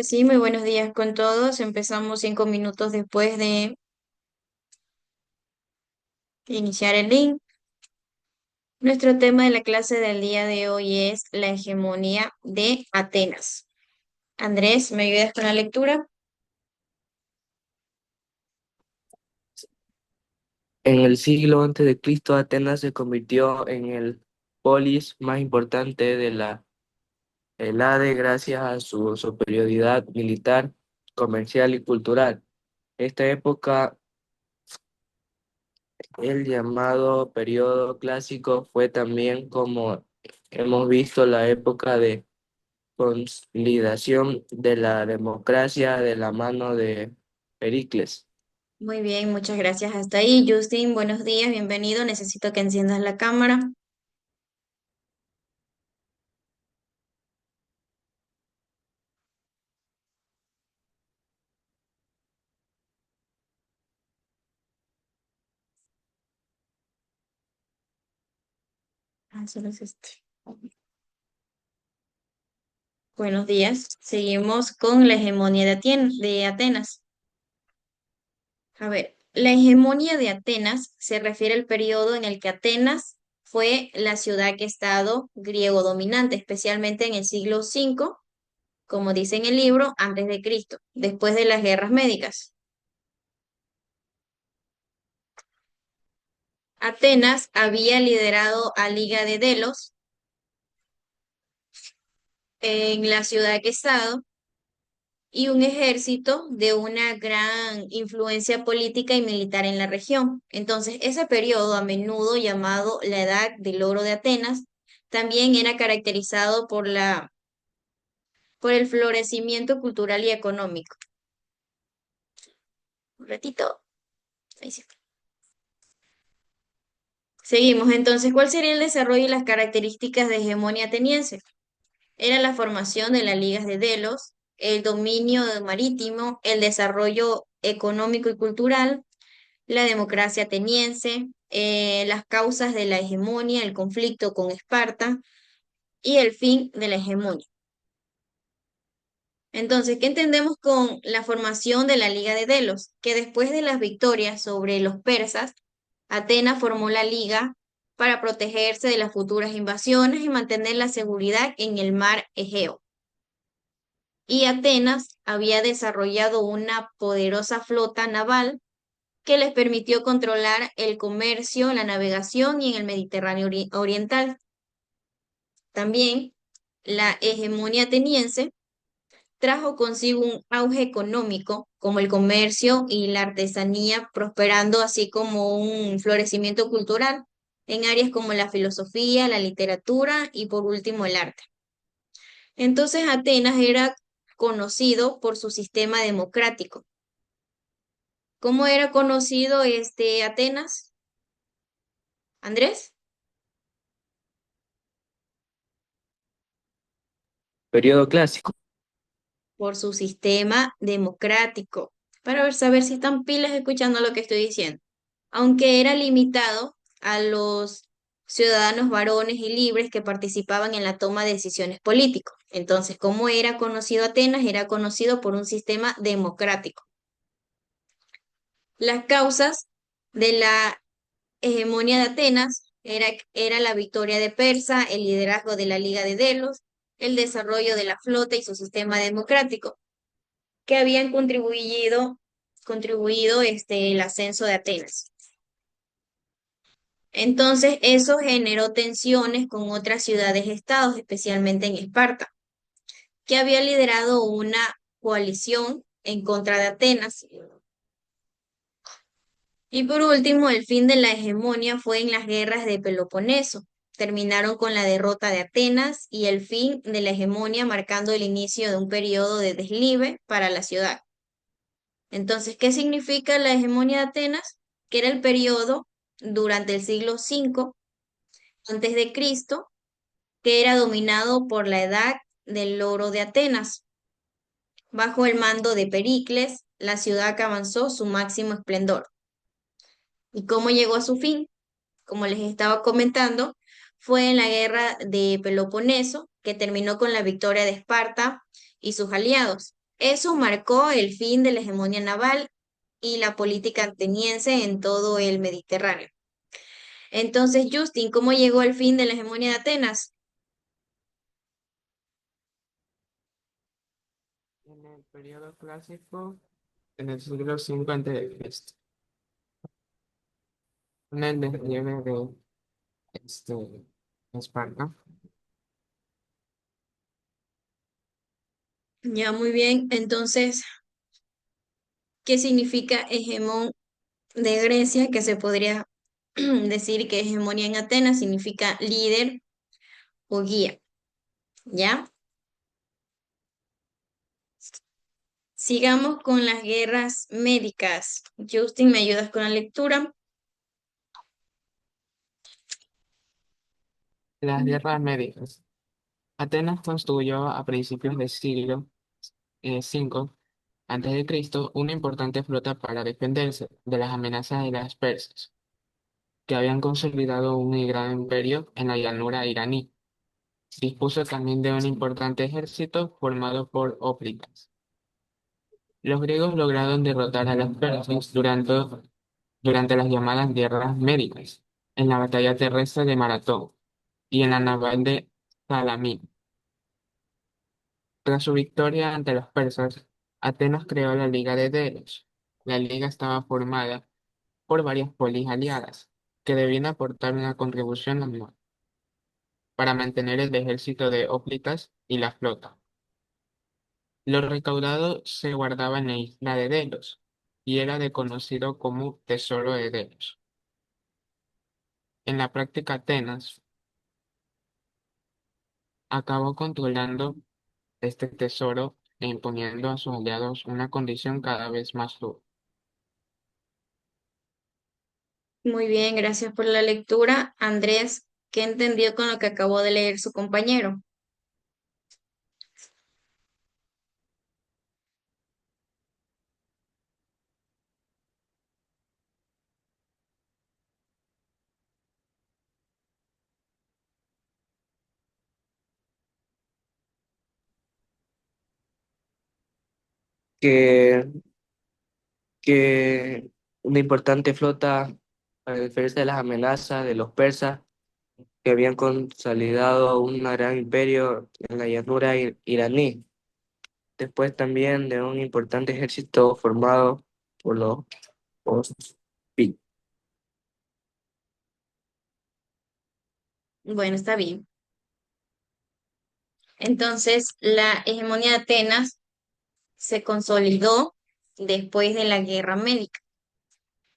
Sí, muy buenos días con todos. Empezamos 5 minutos después de iniciar el link. Nuestro tema de la clase del día de hoy es la hegemonía de Atenas. Andrés, ¿me ayudas con la lectura? En el siglo antes de Cristo, Atenas se convirtió en el polis más importante de la Helade gracias a su superioridad militar, comercial y cultural. Esta época, el llamado periodo clásico, fue también, como hemos visto, la época de consolidación de la democracia de la mano de Pericles. Muy bien, muchas gracias. Hasta ahí, Justin, buenos días, bienvenido. Necesito que enciendas la cámara. Ah, solo es este. Buenos días. Seguimos con la hegemonía de Atenas. A ver, la hegemonía de Atenas se refiere al periodo en el que Atenas fue la ciudad-estado griego dominante, especialmente en el siglo V, como dice en el libro, antes de Cristo, después de las guerras médicas. Atenas había liderado a Liga de Delos en la ciudad-estado y un ejército de una gran influencia política y militar en la región. Entonces, ese periodo, a menudo llamado la Edad del Oro de Atenas, también era caracterizado por el florecimiento cultural y económico. Un ratito. Ahí sí. Seguimos. Entonces, ¿cuál sería el desarrollo y las características de hegemonía ateniense? Era la formación de las ligas de Delos, el dominio marítimo, el desarrollo económico y cultural, la democracia ateniense, las causas de la hegemonía, el conflicto con Esparta y el fin de la hegemonía. Entonces, ¿qué entendemos con la formación de la Liga de Delos? Que después de las victorias sobre los persas, Atenas formó la liga para protegerse de las futuras invasiones y mantener la seguridad en el mar Egeo. Y Atenas había desarrollado una poderosa flota naval que les permitió controlar el comercio, la navegación y en el Mediterráneo oriental. También la hegemonía ateniense trajo consigo un auge económico como el comercio y la artesanía, prosperando así como un florecimiento cultural en áreas como la filosofía, la literatura y por último el arte. Entonces Atenas era conocido por su sistema democrático. ¿Cómo era conocido este Atenas, Andrés? Periodo clásico. Por su sistema democrático, para saber si están pilas escuchando lo que estoy diciendo. Aunque era limitado a los ciudadanos varones y libres que participaban en la toma de decisiones políticas. Entonces, ¿cómo era conocido Atenas? Era conocido por un sistema democrático. Las causas de la hegemonía de Atenas era la victoria de Persa, el liderazgo de la Liga de Delos, el desarrollo de la flota y su sistema democrático, que habían contribuido el ascenso de Atenas. Entonces, eso generó tensiones con otras ciudades-estados, especialmente en Esparta, que había liderado una coalición en contra de Atenas. Y por último, el fin de la hegemonía fue en las guerras de Peloponeso. Terminaron con la derrota de Atenas y el fin de la hegemonía, marcando el inicio de un periodo de deslive para la ciudad. Entonces, ¿qué significa la hegemonía de Atenas? Que era el periodo durante el siglo V antes de Cristo, que era dominado por la edad del oro de Atenas. Bajo el mando de Pericles, la ciudad que avanzó su máximo esplendor. ¿Y cómo llegó a su fin? Como les estaba comentando, fue en la guerra de Peloponeso, que terminó con la victoria de Esparta y sus aliados. Eso marcó el fin de la hegemonía naval y la política ateniense en todo el Mediterráneo. Entonces, Justin, ¿cómo llegó el fin de la hegemonía de Atenas? En el periodo clásico, en el siglo V a.C., con el despliegue de este, Esparta. Ya, muy bien. Entonces, ¿qué significa hegemón de Grecia? Que se podría decir que hegemonía en Atenas significa líder o guía, ¿ya? Sigamos con las guerras médicas. Justin, ¿me ayudas con la lectura? Las guerras médicas. Atenas construyó a principios del siglo V antes de Cristo una importante flota para defenderse de las amenazas de las persas, que habían consolidado un gran imperio en la llanura iraní. Dispuso también de un importante ejército formado por hoplitas. Los griegos lograron derrotar a los persas durante las llamadas guerras médicas, en la batalla terrestre de Maratón y en la naval de Salamina. Tras su victoria ante los persas, Atenas creó la Liga de Delos. La liga estaba formada por varias polis aliadas, que debían aportar una contribución anual para mantener el ejército de hoplitas y la flota. Lo recaudado se guardaba en la isla de Delos y era conocido como Tesoro de Delos. En la práctica, Atenas acabó controlando este tesoro e imponiendo a sus aliados una condición cada vez más dura. Muy bien, gracias por la lectura. Andrés, ¿qué entendió con lo que acabó de leer su compañero? Que, que una importante flota, para defenderse de las amenazas de los persas, que habían consolidado un gran imperio en la llanura iraní. Después también de un importante ejército formado por los hospitas. Bueno, está bien. Entonces, la hegemonía de Atenas se consolidó después de la Guerra Médica.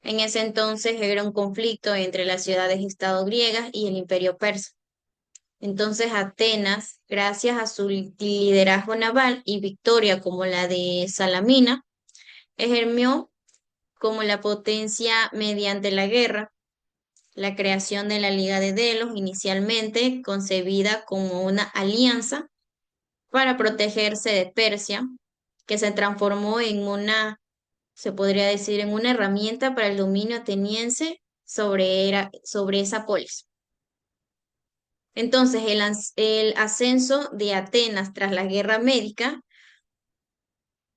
En ese entonces era un conflicto entre las ciudades-estado griegas y el imperio persa. Entonces, Atenas, gracias a su liderazgo naval y victoria como la de Salamina, ejerció como la potencia mediante la guerra, la creación de la Liga de Delos, inicialmente concebida como una alianza para protegerse de Persia, que se transformó en una, se podría decir, en una herramienta para el dominio ateniense sobre esa polis. Entonces, el ascenso de Atenas tras la guerra médica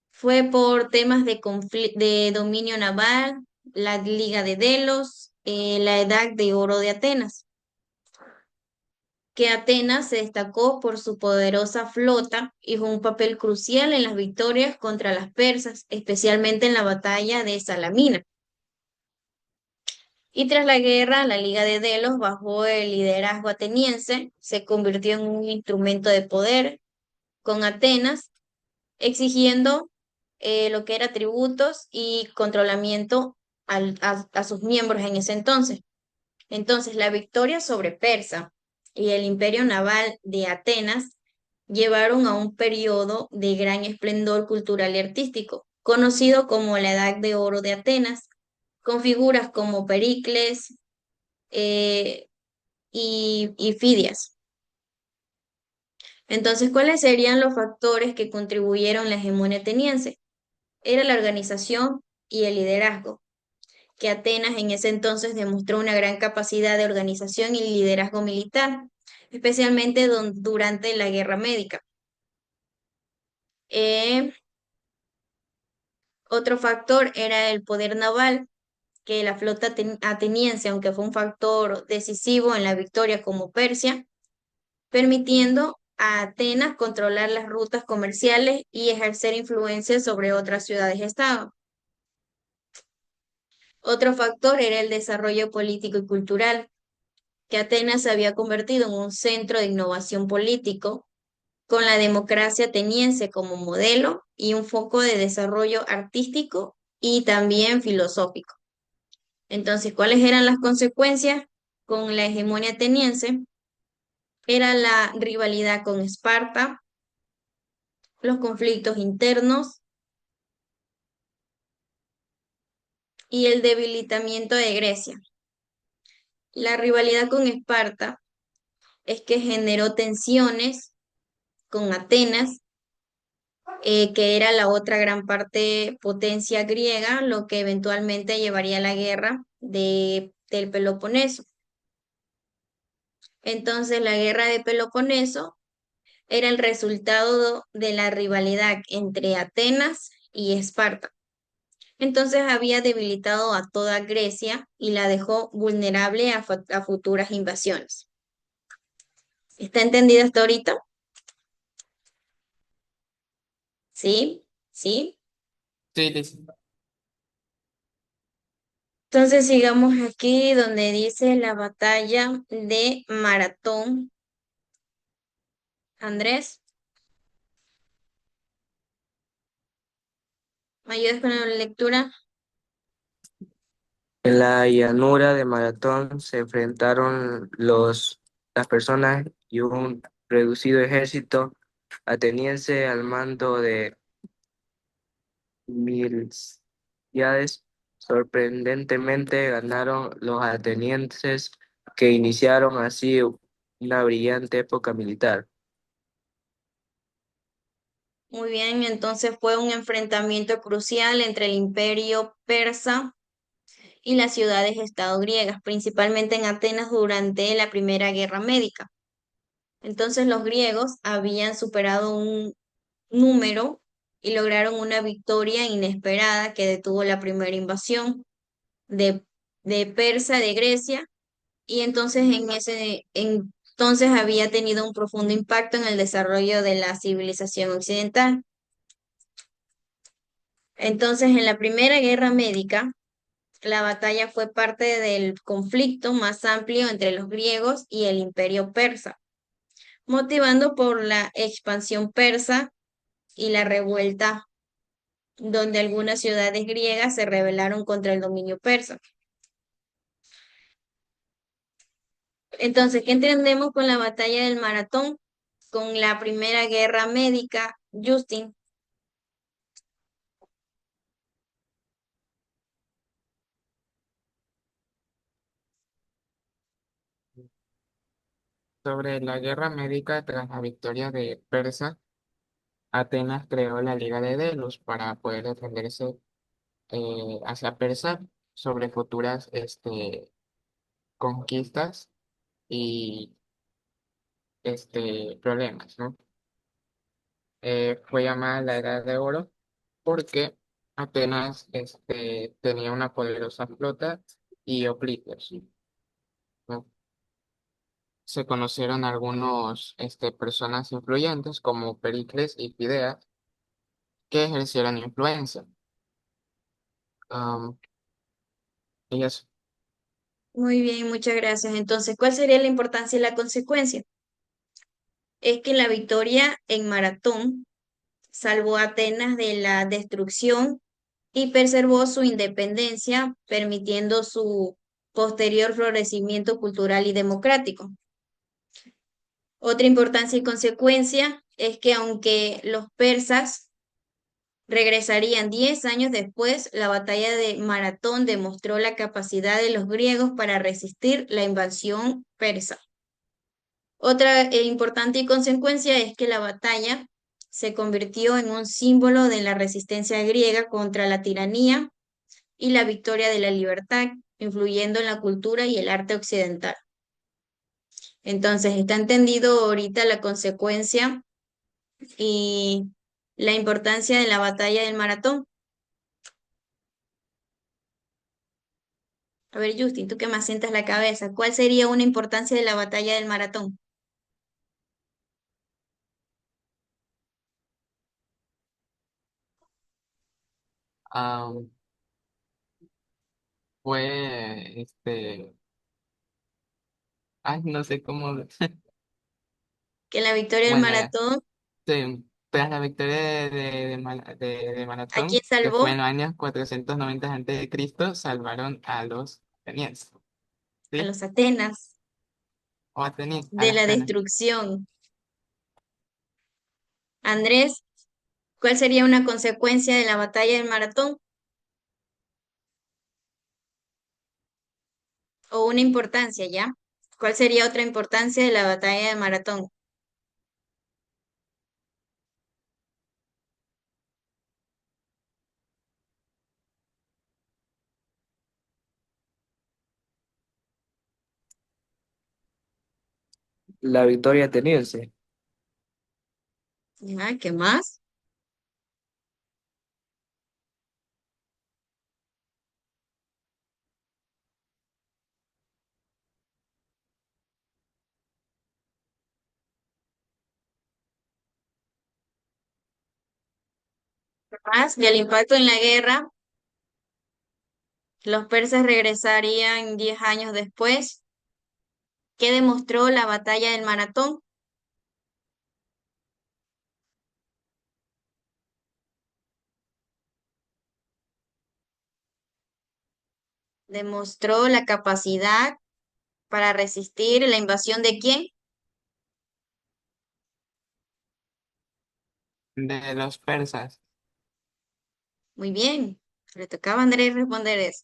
fue por temas de dominio naval, la Liga de Delos, la Edad de Oro de Atenas, que Atenas se destacó por su poderosa flota y jugó un papel crucial en las victorias contra las persas, especialmente en la batalla de Salamina. Y tras la guerra, la Liga de Delos, bajo el liderazgo ateniense, se convirtió en un instrumento de poder con Atenas, exigiendo lo que era tributos y controlamiento a sus miembros en ese entonces. Entonces, la victoria sobre Persa y el imperio naval de Atenas llevaron a un periodo de gran esplendor cultural y artístico, conocido como la Edad de Oro de Atenas, con figuras como Pericles eh, y Fidias. Entonces, ¿cuáles serían los factores que contribuyeron a la hegemonía ateniense? Era la organización y el liderazgo, que Atenas en ese entonces demostró una gran capacidad de organización y liderazgo militar, especialmente durante la Guerra Médica. Eh, Otro factor era el poder naval, que la flota ateniense, aunque fue un factor decisivo en la victoria como Persia, permitiendo a Atenas controlar las rutas comerciales y ejercer influencia sobre otras ciudades-estado. Otro factor era el desarrollo político y cultural, que Atenas se había convertido en un centro de innovación político, con la democracia ateniense como modelo y un foco de desarrollo artístico y también filosófico. Entonces, ¿cuáles eran las consecuencias con la hegemonía ateniense? Era la rivalidad con Esparta, los conflictos internos y el debilitamiento de Grecia. La rivalidad con Esparta es que generó tensiones con Atenas, que era la otra gran parte potencia griega, lo que eventualmente llevaría a la guerra del Peloponeso. Entonces, la guerra de Peloponeso era el resultado de la rivalidad entre Atenas y Esparta. Entonces había debilitado a toda Grecia y la dejó vulnerable a futuras invasiones. ¿Está entendido hasta ahorita? Sí, sí. Sí, listo. Entonces sigamos aquí donde dice la batalla de Maratón. Andrés, ¿me ayudas con la lectura? En la llanura de Maratón se enfrentaron las personas y un reducido ejército ateniense al mando de Milcíades. Sorprendentemente ganaron los atenienses, que iniciaron así una brillante época militar. Muy bien, entonces fue un enfrentamiento crucial entre el imperio persa y las ciudades-estado griegas, principalmente en Atenas durante la Primera Guerra Médica. Entonces los griegos habían superado un número y lograron una victoria inesperada que detuvo la primera invasión de, de Persa de Grecia y entonces entonces había tenido un profundo impacto en el desarrollo de la civilización occidental. Entonces, en la Primera Guerra Médica, la batalla fue parte del conflicto más amplio entre los griegos y el imperio persa, motivando por la expansión persa y la revuelta, donde algunas ciudades griegas se rebelaron contra el dominio persa. Entonces, ¿qué entendemos con la batalla del Maratón? Con la Primera Guerra Médica, Justin. Sobre la guerra médica tras la victoria de Persa, Atenas creó la Liga de Delos para poder defenderse hacia Persa sobre futuras conquistas y problemas, ¿no? Fue llamada la Edad de Oro porque Atenas tenía una poderosa flota y Euclides, ¿no? Se conocieron algunos personas influyentes como Pericles y Fidias que ejercieron influencia. Am, y eso, Muy bien, muchas gracias. Entonces, ¿cuál sería la importancia y la consecuencia? Es que la victoria en Maratón salvó a Atenas de la destrucción y preservó su independencia, permitiendo su posterior florecimiento cultural y democrático. Otra importancia y consecuencia es que aunque los persas regresarían 10 años después, la batalla de Maratón demostró la capacidad de los griegos para resistir la invasión persa. Otra importante consecuencia es que la batalla se convirtió en un símbolo de la resistencia griega contra la tiranía y la victoria de la libertad, influyendo en la cultura y el arte occidental. Entonces, está entendido ahorita la consecuencia y La importancia de la batalla del maratón. A ver, Justin, tú que me asientas la cabeza, ¿cuál sería una importancia de la batalla del maratón? Ah, fue, ay, no sé cómo, Que la victoria del bueno, ya, maratón, sí, tras la victoria de ¿a quién Maratón, que fue salvó? en los años 490 Cristo, salvaron a los atenienses, A ¿sí? los Atenas, O atenienses, a de las la Atenas. destrucción. Andrés, ¿cuál sería una consecuencia de la batalla del maratón? O una importancia, ¿ya? ¿Cuál sería otra importancia de la batalla del maratón? La victoria ateniense. ¿Ya? ¿Qué más? ¿Qué más? Y el impacto en la guerra, los persas regresarían 10 años después. ¿Qué demostró la batalla del maratón? Demostró la capacidad para resistir la invasión de quién. De los persas. Muy bien. Le tocaba a Andrés responder eso.